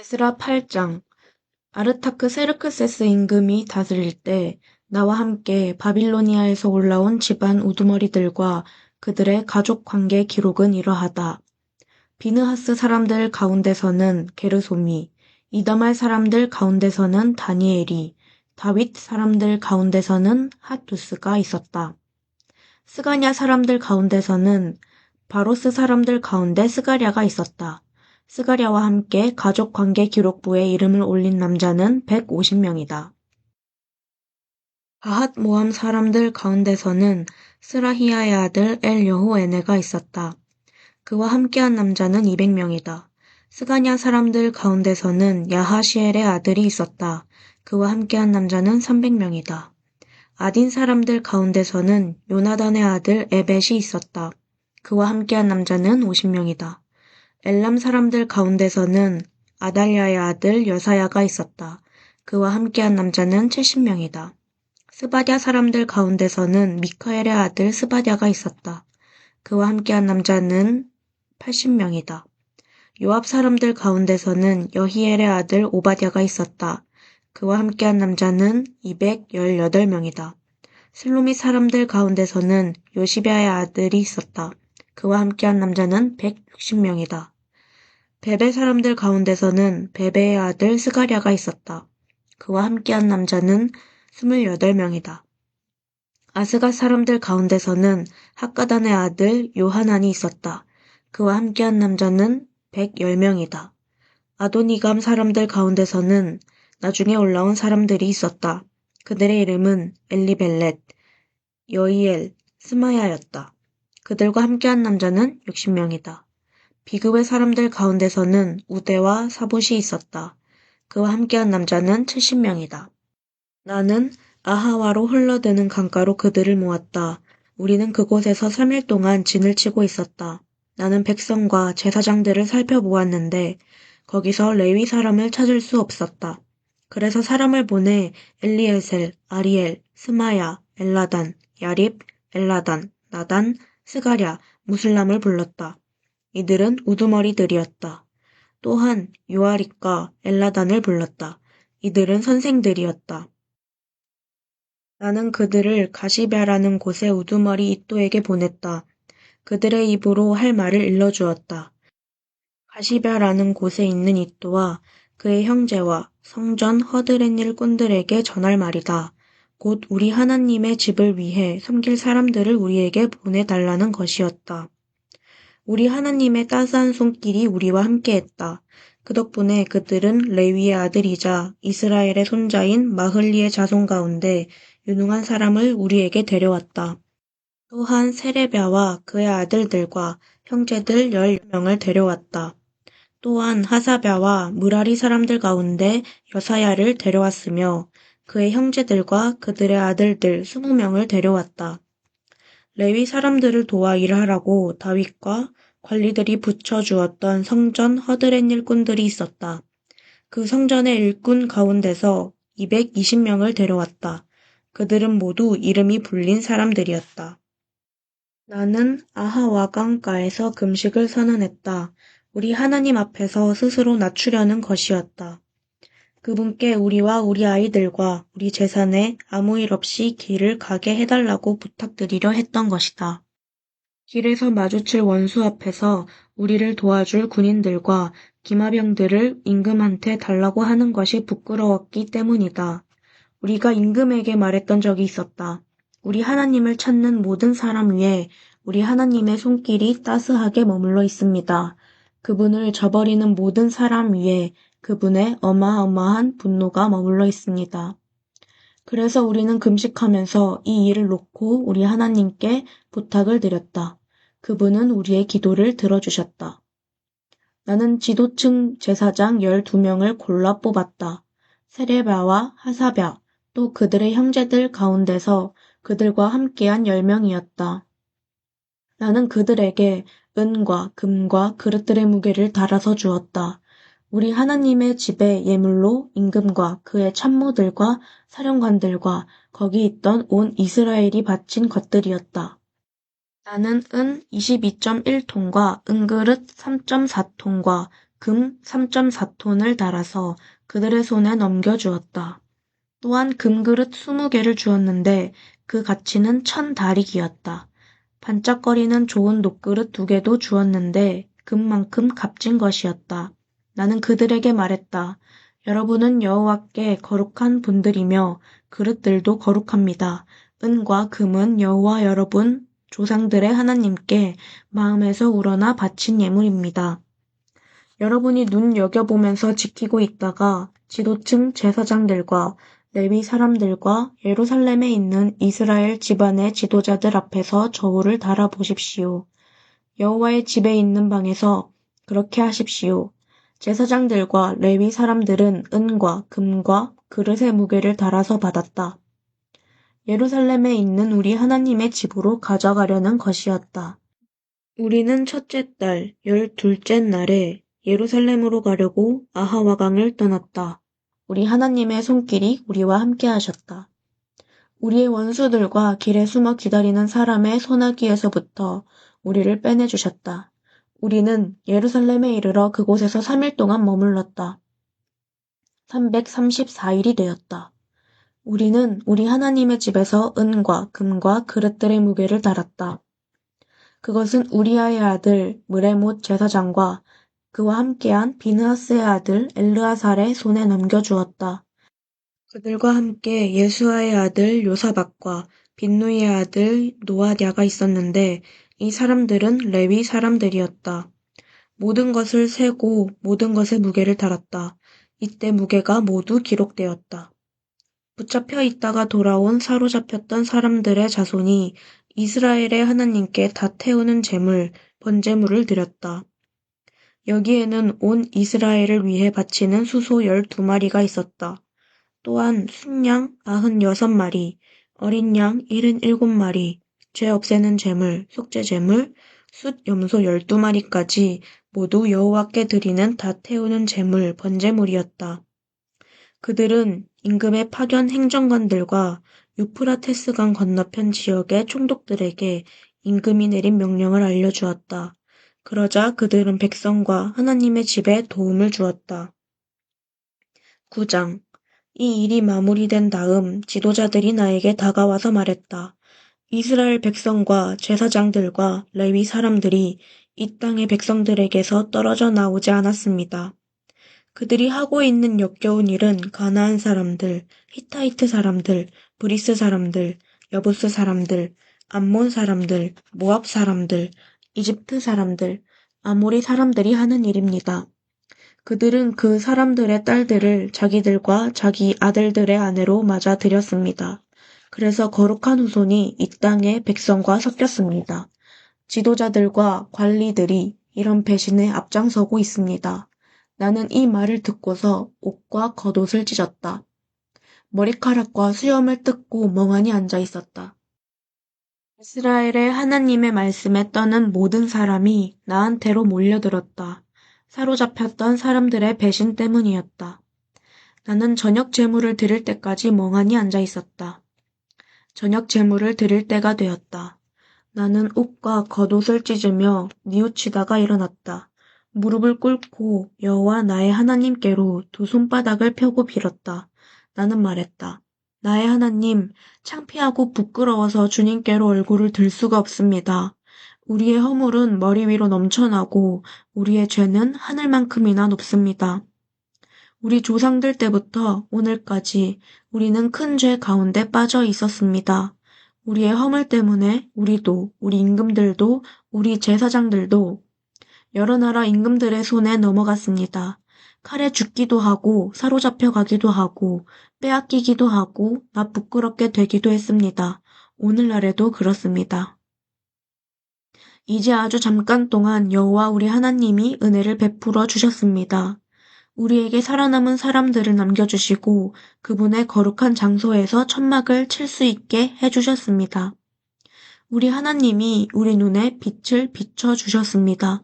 에스라 8장. 아르타크세르크세스 임금이 다스릴 때 나와 함께 바빌로니아에서 올라온 집안 우두머리들과 그들의 가족 관계 기록은 이러하다. 비느하스 사람들 가운데서는 게르솜이, 이다말 사람들 가운데서는 다니엘이, 다윗 사람들 가운데서는 핫두스가 있었다. 스가냐 사람들 가운데서는 바로스 사람들 가운데 스가랴가 있었다. 스가랴와 함께 가족관계 기록부에 이름을 올린 남자는 150명이다. 바핫 모함 사람들 가운데서는 스라히야의 아들 엘여호에네가 있었다. 그와 함께한 남자는 200명이다. 스가냐 사람들 가운데서는 야하시엘의 아들이 있었다. 그와 함께한 남자는 300명이다. 아딘 사람들 가운데서는 요나단의 아들 에벳이 있었다. 그와 함께한 남자는 50명이다. 엘람 사람들 가운데서는 아달랴의 아들 여사야가 있었다. 그와 함께한 남자는 70명이다. 스바랴 사람들 가운데서는 미카엘의 아들 스바랴가 있었다. 그와 함께한 남자는 80명이다. 요압 사람들 가운데서는 여히엘의 아들 오바댜가 있었다. 그와 함께한 남자는 218명이다. 슬로밋 사람들 가운데서는 요시랴의 아들이 있었다. 그와 함께한 남자는 160명이다. 베베 사람들 가운데서는 베베의 아들 스가랴가 있었다. 그와 함께한 남자는 28명이다. 아스갓 사람들 가운데서는 핫가단의 아들 요하난이 있었다. 그와 함께한 남자는 110명이다. 아도니감 사람들 가운데서는 나중에 올라온 사람들이 있었다. 그들의 이름은 엘리벨렛, 여이엘, 스마야였다. 그들과 함께한 남자는 60명이다. 비그의 사람들 가운데서는 우대와 사봇이 있었다. 그와 함께한 남자는 70명이다. 나는 아하와로 흘러드는 강가로 그들을 모았다. 우리는 그곳에서 3일 동안 진을 치고 있었다. 나는 백성과 제사장들을 살펴보았는데 거기서 레위 사람을 찾을 수 없었다. 그래서 사람을 보내 엘리에셀, 아리엘, 스마야, 엘라단, 야립, 엘라단, 나단, 스가랴, 무슬람을 불렀다. 이들은 우두머리들이었다. 또한 요아립과 엘라단을 불렀다. 이들은 선생들이었다. 나는 그들을 가시베라는 곳의 우두머리 이또에게 보냈다. 그들의 입으로 할 말을 일러주었다. 가시베라는 곳에 있는 이또와 그의 형제와 성전 허드렛 일꾼들에게 전할 말이다. 곧 우리 하나님의 집을 위해 섬길 사람들을 우리에게 보내달라는 것이었다. 우리 하나님의 따스한 손길이 우리와 함께했다. 그 덕분에 그들은 레위의 아들이자 이스라엘의 손자인 마흘리의 자손 가운데 유능한 사람을 우리에게 데려왔다. 또한 세레비아와 그의 아들들과 형제들 10명을 데려왔다. 또한 하사랴와 무라리 사람들 가운데 여사야를 데려왔으며 그의 형제들과 그들의 아들들 20명을 데려왔다. 레위 사람들을 도와 일하라고 다윗과 관리들이 붙여주었던 성전 허드렛 일꾼들이 있었다. 그 성전의 일꾼 가운데서 220명을 데려왔다. 그들은 모두 이름이 불린 사람들이었다. 나는 아하와 강가에서 금식을 선언했다. 우리 하나님 앞에서 스스로 낮추려는 것이었다. 그분께 우리와 우리 아이들과 우리 재산에 아무 일 없이 길을 가게 해달라고 부탁드리려 했던 것이다. 길에서 마주칠 원수 앞에서 우리를 도와줄 군인들과 기마병들을 임금한테 달라고 하는 것이 부끄러웠기 때문이다. 우리가 임금에게 말했던 적이 있었다. 우리 하나님을 찾는 모든 사람 위에 우리 하나님의 손길이 따스하게 머물러 있습니다. 그분을 저버리는 모든 사람 위에 그분의 어마어마한 분노가 머물러 있습니다. 그래서 우리는 금식하면서 이 일을 놓고 우리 하나님께 부탁을 드렸다. 그분은 우리의 기도를 들어주셨다. 나는 지도층 제사장 12명을 골라 뽑았다. 세레비아와 하사랴, 또 그들의 형제들 가운데서 그들과 함께한 10명이었다. 나는 그들에게 은과 금과 그릇들의 무게를 달아서 주었다. 우리 하나님의 집에 예물로 임금과 그의 참모들과 사령관들과 거기 있던 온 이스라엘이 바친 것들이었다. 나는 은 22.1톤과 은그릇 3.4톤과 금 3.4톤을 달아서 그들의 손에 넘겨주었다. 또한 금그릇 20개를 주었는데 그 가치는 1,000다릭이었다. 반짝거리는 좋은 녹그릇 2개도 주었는데 금만큼 값진 것이었다. 나는 그들에게 말했다. 여러분은 여호와께 거룩한 분들이며 그릇들도 거룩합니다. 은과 금은 여호와 여러분 조상들의 하나님께 마음에서 우러나 바친 예물입니다. 여러분이 눈여겨보면서 지키고 있다가 지도층 제사장들과 레위 사람들과 예루살렘에 있는 이스라엘 집안의 지도자들 앞에서 저울을 달아보십시오. 여호와의 집에 있는 방에서 그렇게 하십시오. 제사장들과 레위 사람들은 은과 금과 그릇의 무게를 달아서 받았다. 예루살렘에 있는 우리 하나님의 집으로 가져가려는 것이었다. 우리는 첫째 달 12째 날에 예루살렘으로 가려고 아하와강을 떠났다. 우리 하나님의 손길이 우리와 함께 하셨다. 우리의 원수들과 길에 숨어 기다리는 사람의 소나기에서부터 우리를 빼내주셨다. 우리는 예루살렘에 이르러 그곳에서 3일 동안 머물렀다. 334일이 되었다. 우리는 우리 하나님의 집에서 은과 금과 그릇들의 무게를 달았다. 그것은 우리아의 아들 무레못 제사장과 그와 함께한 비느하스의 아들 엘르아살의 손에 넘겨주었다. 그들과 함께 예수아의 아들 요사박과 빈누이의 아들 노아랴가 있었는데 이 사람들은 레위 사람들이었다. 모든 것을 세고 모든 것의 무게를 달았다. 이때 무게가 모두 기록되었다. 붙잡혀 있다가 돌아온 사로잡혔던 사람들의 자손이 이스라엘의 하나님께 다 태우는 제물, 번제물을 드렸다. 여기에는 온 이스라엘을 위해 바치는 수소 12마리가 있었다. 또한 순양 96마리, 어린 양 77마리, 죄 없애는 제물, 속죄 제물, 숫 염소 12마리까지 모두 여호와께 드리는 다 태우는 제물, 번제물이었다. 그들은 임금의 파견 행정관들과 유프라테스강 건너편 지역의 총독들에게 임금이 내린 명령을 알려주었다. 그러자 그들은 백성과 하나님의 집에 도움을 주었다. 9장. 이 일이 마무리된 다음 지도자들이 나에게 다가와서 말했다. 이스라엘 백성과 제사장들과 레위 사람들이 이 땅의 백성들에게서 떨어져 나오지 않았습니다. 그들이 하고 있는 역겨운 일은 가나안 사람들, 히타이트 사람들, 브리스 사람들, 여부스 사람들, 암몬 사람들, 모압 사람들, 이집트 사람들, 아모리 사람들이 하는 일입니다. 그들은 그 사람들의 딸들을 자기들과 자기 아들들의 아내로 맞아들였습니다. 그래서 거룩한 후손이 이 땅의 백성과 섞였습니다. 지도자들과 관리들이 이런 배신에 앞장서고 있습니다. 나는 이 말을 듣고서 옷과 겉옷을 찢었다. 머리카락과 수염을 뜯고 멍하니 앉아 있었다. 이스라엘의 하나님의 말씀에 떠는 모든 사람이 나한테로 몰려들었다. 사로잡혔던 사람들의 배신 때문이었다. 나는 저녁 제물을 드릴 때까지 멍하니 앉아 있었다. 저녁 제물을 드릴 때가 되었다. 나는 옷과 겉옷을 찢으며 뉘우치다가 일어났다. 무릎을 꿇고 여호와 나의 하나님께로 두 손바닥을 펴고 빌었다. 나는 말했다. 나의 하나님, 창피하고 부끄러워서 주님께로 얼굴을 들 수가 없습니다. 우리의 허물은 머리 위로 넘쳐나고 우리의 죄는 하늘만큼이나 높습니다. 우리 조상들 때부터 오늘까지 우리는 큰 죄 가운데 빠져 있었습니다. 우리의 허물 때문에 우리도, 우리 임금들도, 우리 제사장들도 여러 나라 임금들의 손에 넘어갔습니다. 칼에 죽기도 하고 사로잡혀 가기도 하고 빼앗기기도 하고 나 부끄럽게 되기도 했습니다. 오늘날에도 그렇습니다. 이제 아주 잠깐 동안 여호와 우리 하나님이 은혜를 베풀어 주셨습니다. 우리에게 살아남은 사람들을 남겨주시고 그분의 거룩한 장소에서 천막을 칠 수 있게 해주셨습니다. 우리 하나님이 우리 눈에 빛을 비춰주셨습니다.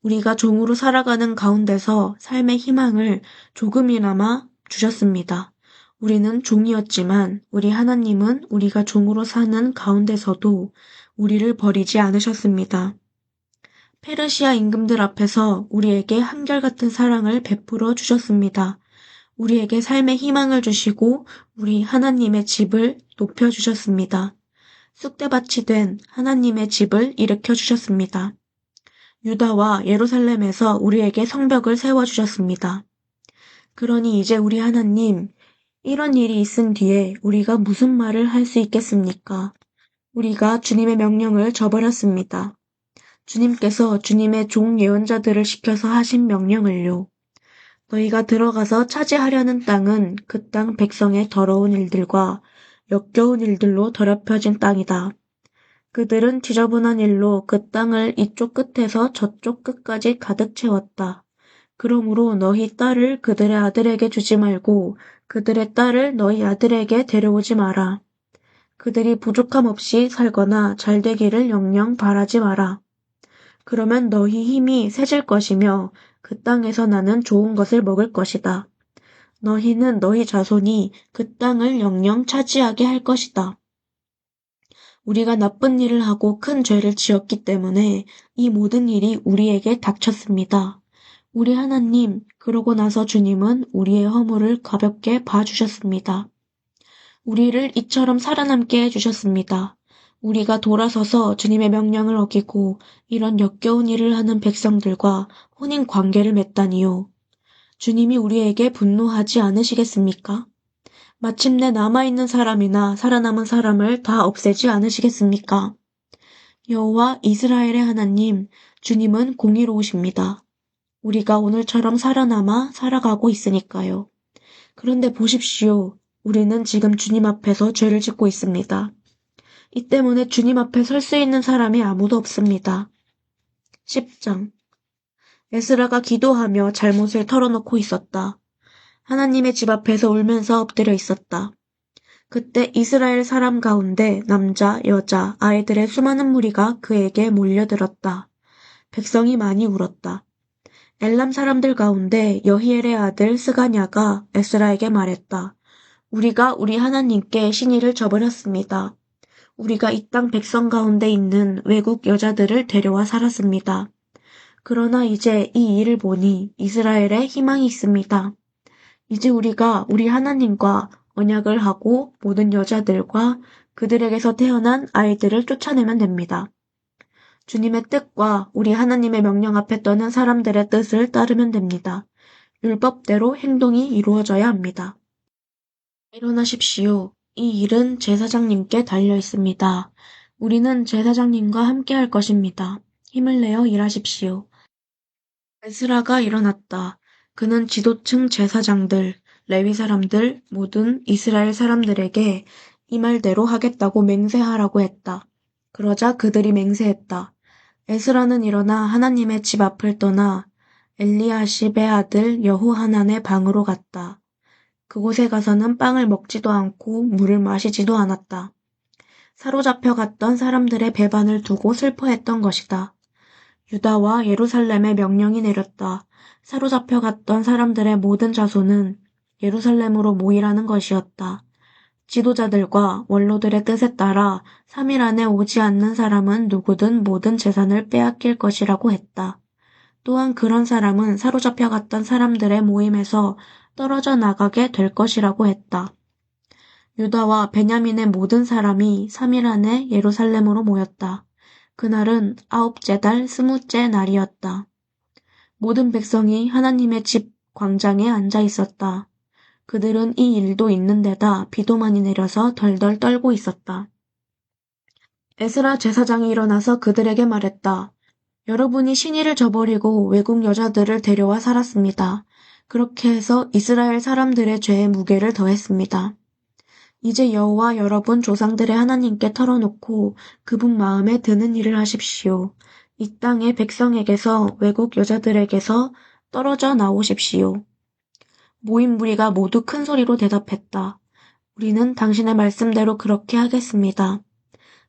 우리가 종으로 살아가는 가운데서 삶의 희망을 조금이나마 주셨습니다. 우리는 종이었지만 우리 하나님은 우리가 종으로 사는 가운데서도 우리를 버리지 않으셨습니다. 페르시아 임금들 앞에서 우리에게 한결같은 사랑을 베풀어 주셨습니다. 우리에게 삶의 희망을 주시고 우리 하나님의 집을 높여 주셨습니다. 쑥대밭이 된 하나님의 집을 일으켜 주셨습니다. 유다와 예루살렘에서 우리에게 성벽을 세워 주셨습니다. 그러니 이제 우리 하나님, 이런 일이 있은 뒤에 우리가 무슨 말을 할 수 있겠습니까? 우리가 주님의 명령을 저버렸습니다. 주님께서 주님의 종 예언자들을 시켜서 하신 명령을요. 너희가 들어가서 차지하려는 땅은 그 땅 백성의 더러운 일들과 역겨운 일들로 더럽혀진 땅이다. 그들은 지저분한 일로 그 땅을 이쪽 끝에서 저쪽 끝까지 가득 채웠다. 그러므로 너희 딸을 그들의 아들에게 주지 말고 그들의 딸을 너희 아들에게 데려오지 마라. 그들이 부족함 없이 살거나 잘 되기를 영영 바라지 마라. 그러면 너희 힘이 세질 것이며 그 땅에서 나는 좋은 것을 먹을 것이다. 너희는 너희 자손이 그 땅을 영영 차지하게 할 것이다. 우리가 나쁜 일을 하고 큰 죄를 지었기 때문에 이 모든 일이 우리에게 닥쳤습니다. 우리 하나님, 그러고 나서 주님은 우리의 허물을 가볍게 봐주셨습니다. 우리를 이처럼 살아남게 해주셨습니다. 우리가 돌아서서 주님의 명령을 어기고 이런 역겨운 일을 하는 백성들과 혼인 관계를 맺다니요. 주님이 우리에게 분노하지 않으시겠습니까? 마침내 남아있는 사람이나 살아남은 사람을 다 없애지 않으시겠습니까? 여호와 이스라엘의 하나님, 주님은 공의로우십니다. 우리가 오늘처럼 살아남아 살아가고 있으니까요. 그런데 보십시오. 우리는 지금 주님 앞에서 죄를 짓고 있습니다. 이 때문에 주님 앞에 설 수 있는 사람이 아무도 없습니다. 10장. 에스라가 기도하며 잘못을 털어놓고 있었다. 하나님의 집 앞에서 울면서 엎드려 있었다. 그때 이스라엘 사람 가운데 남자, 여자, 아이들의 수많은 무리가 그에게 몰려들었다. 백성이 많이 울었다. 엘람 사람들 가운데 여히엘의 아들 스가냐가 에스라에게 말했다. 우리가 우리 하나님께 신의를 저버렸습니다. 우리가 이 땅 백성 가운데 있는 외국 여자들을 데려와 살았습니다. 그러나 이제 이 일을 보니 이스라엘에 희망이 있습니다. 이제 우리가 우리 하나님과 언약을 하고 모든 여자들과 그들에게서 태어난 아이들을 쫓아내면 됩니다. 주님의 뜻과 우리 하나님의 명령 앞에 떠는 사람들의 뜻을 따르면 됩니다. 율법대로 행동이 이루어져야 합니다. 일어나십시오. 이 일은 제사장님께 달려 있습니다. 우리는 제사장님과 함께 할 것입니다. 힘을 내어 일하십시오. 에스라가 일어났다. 그는 지도층 제사장들, 레위 사람들, 모든 이스라엘 사람들에게 이 말대로 하겠다고 맹세하라고 했다. 그러자 그들이 맹세했다. 에스라는 일어나 하나님의 집 앞을 떠나 엘리야십의 아들 여호하난의 방으로 갔다. 그곳에 가서는 빵을 먹지도 않고 물을 마시지도 않았다. 사로잡혀 갔던 사람들의 배반을 두고 슬퍼했던 것이다. 유다와 예루살렘에 명령이 내렸다. 사로잡혀 갔던 사람들의 모든 자손은 예루살렘으로 모이라는 것이었다. 지도자들과 원로들의 뜻에 따라 3일 안에 오지 않는 사람은 누구든 모든 재산을 빼앗길 것이라고 했다. 또한 그런 사람은 사로잡혀 갔던 사람들의 모임에서 떨어져 나가게 될 것이라고 했다. 유다와 베냐민의 모든 사람이 3일 안에 예루살렘으로 모였다. 그날은 9째 달 20째 날이었다. 모든 백성이 하나님의 집 광장에 앉아 있었다. 그들은 이 일도 있는 데다 비도 많이 내려서 덜덜 떨고 있었다. 에스라 제사장이 일어나서 그들에게 말했다. 여러분이 신의를 저버리고 외국 여자들을 데려와 살았습니다. 그렇게 해서 이스라엘 사람들의 죄의 무게를 더했습니다. 이제 여호와 여러분 조상들의 하나님께 털어놓고 그분 마음에 드는 일을 하십시오. 이 땅의 백성에게서 외국 여자들에게서 떨어져 나오십시오. 모인 무리가 모두 큰 소리로 대답했다. 우리는 당신의 말씀대로 그렇게 하겠습니다.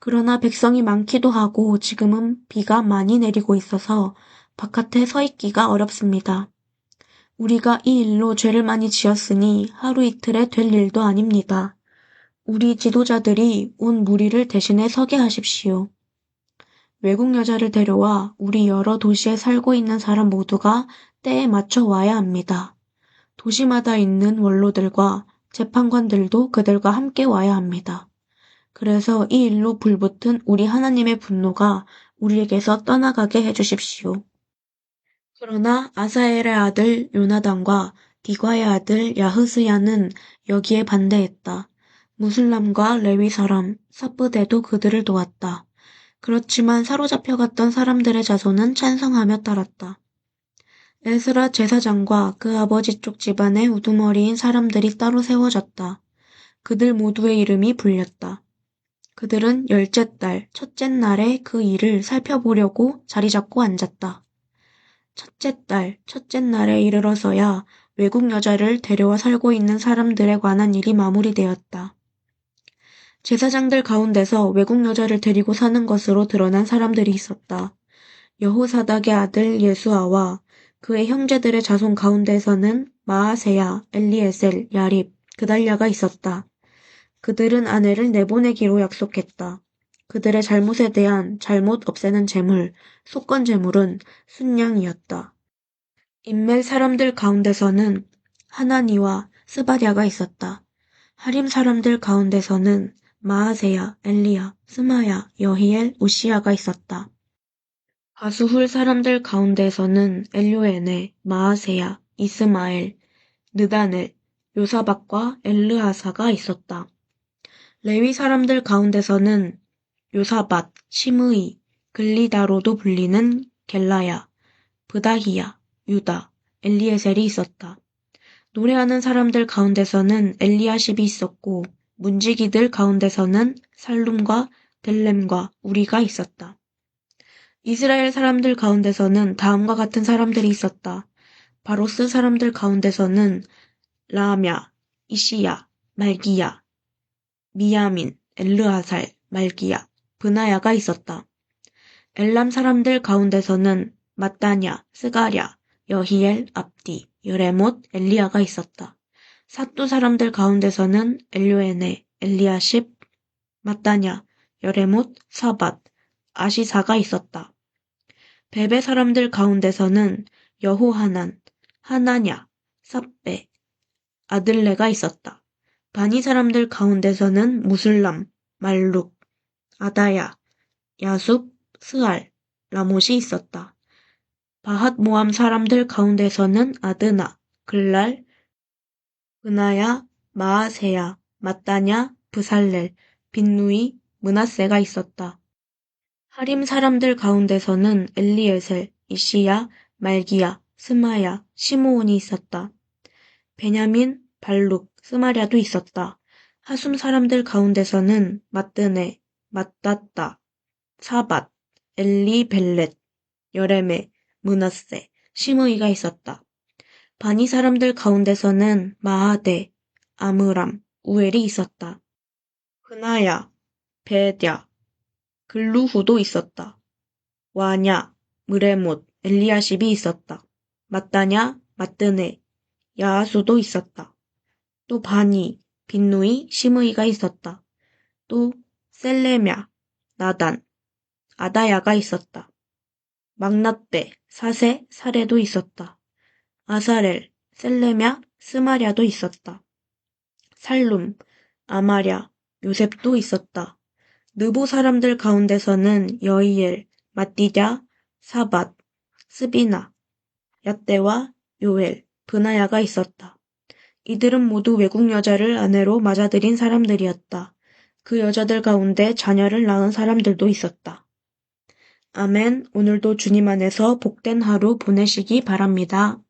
그러나 백성이 많기도 하고 지금은 비가 많이 내리고 있어서 바깥에 서 있기가 어렵습니다. 우리가 이 일로 죄를 많이 지었으니 하루 이틀에 될 일도 아닙니다. 우리 지도자들이 온 무리를 대신해 서게 하십시오. 외국 여자를 데려와 우리 여러 도시에 살고 있는 사람 모두가 때에 맞춰 와야 합니다. 도시마다 있는 원로들과 재판관들도 그들과 함께 와야 합니다. 그래서 이 일로 불붙은 우리 하나님의 분노가 우리에게서 떠나가게 해주십시오. 그러나 아사엘의 아들 요나단과 디과의 아들 야흐스야는 여기에 반대했다. 무슬람과 레위 사람 사브데도 그들을 도왔다. 그렇지만 사로잡혀갔던 사람들의 자손은 찬성하며 따랐다. 에스라 제사장과 그 아버지 쪽 집안의 우두머리인 사람들이 따로 세워졌다. 그들 모두의 이름이 불렸다. 그들은 열째 달, 첫째 날에 그 일을 살펴보려고 자리 잡고 앉았다. 첫째 달, 첫째 날에 이르러서야 외국 여자를 데려와 살고 있는 사람들에 관한 일이 마무리되었다. 제사장들 가운데서 외국 여자를 데리고 사는 것으로 드러난 사람들이 있었다. 여호사닥의 아들 예수아와 그의 형제들의 자손 가운데서는 마아세야, 엘리에셀, 야립, 그달랴가 있었다. 그들은 아내를 내보내기로 약속했다. 그들의 잘못에 대한 잘못 없애는 제물, 속건 제물은 순양이었다. 인멜 사람들 가운데서는 하나니와 스바랴가 있었다. 하림 사람들 가운데서는 마아세야, 엘리야, 스마야, 여히엘, 우시야가 있었다. 바수훌 사람들 가운데서는 엘요에네, 마아세야, 이스마엘, 느다넬, 요사박과 엘르하사가 있었다. 레위 사람들 가운데서는 요사밧, 시므이, 글리다로도 불리는 겔라야, 브다히야, 유다, 엘리에셀이 있었다. 노래하는 사람들 가운데서는 엘리야십이 있었고 문지기들 가운데서는 살룸과 델렘과 우리가 있었다. 이스라엘 사람들 가운데서는 다음과 같은 사람들이 있었다. 바로스 사람들 가운데서는 라암야, 이시야, 말기야, 미야민, 엘르하살, 말기야, 브나야가 있었다. 엘람 사람들 가운데서는 mat다냐, 스가랴, 여히엘, 압디, 여레못, 엘리야가 있었다. 삿두 사람들 가운데서는 엘요에네, 엘리야십, mat다냐, 여레못, 사밧, 아시사가 있었다. 베베 사람들 가운데서는 여호하난, 하나냐, 삽베, 아들레가 있었다. 바니 사람들 가운데서는 무슬람, 말룩, 아다야, 야숲, 스알, 라못이 있었다. 바핫 모함 사람들 가운데서는 아드나, 글랄, 브나야, 마아세야, mat다냐, 브살렐, 빈누이, 므낫세가 있었다. 하림 사람들 가운데서는 엘리에셀, 이시야, 말기야, 스마야, 시므온이 있었다. 베냐민, 발룩, 스마랴도 있었다. 하숨 사람들 가운데서는 mat드네, mat다따, 사밧, 엘리벨렛, 여레메, 므낫세, 시므이가 있었다. 바니 사람들 가운데서는 마하데, 아므람, 우엘이 있었다. 그나야, 베랴, 글루후도 있었다. 와냐, 무레못, 엘리야십이 있었다. mat다냐, mat드네, 야하수도 있었다. 또 바니, 빈누이, 시므이가 있었다. 또 셀레랴, 나단, 아다야가 있었다. 막낫베, 사세, 사레도 있었다. 아사렐, 셀레랴, 스마랴도 있었다. 살룸, 아마랴, 요셉도 있었다. 느보 사람들 가운데서는 여이엘, mat디랴, 사밧, 스비나, 얏대와 요엘, 브나야가 있었다. 이들은 모두 외국 여자를 아내로 맞아들인 사람들이었다. 그 여자들 가운데 자녀를 낳은 사람들도 있었다. 아멘. 오늘도 주님 안에서 복된 하루 보내시기 바랍니다.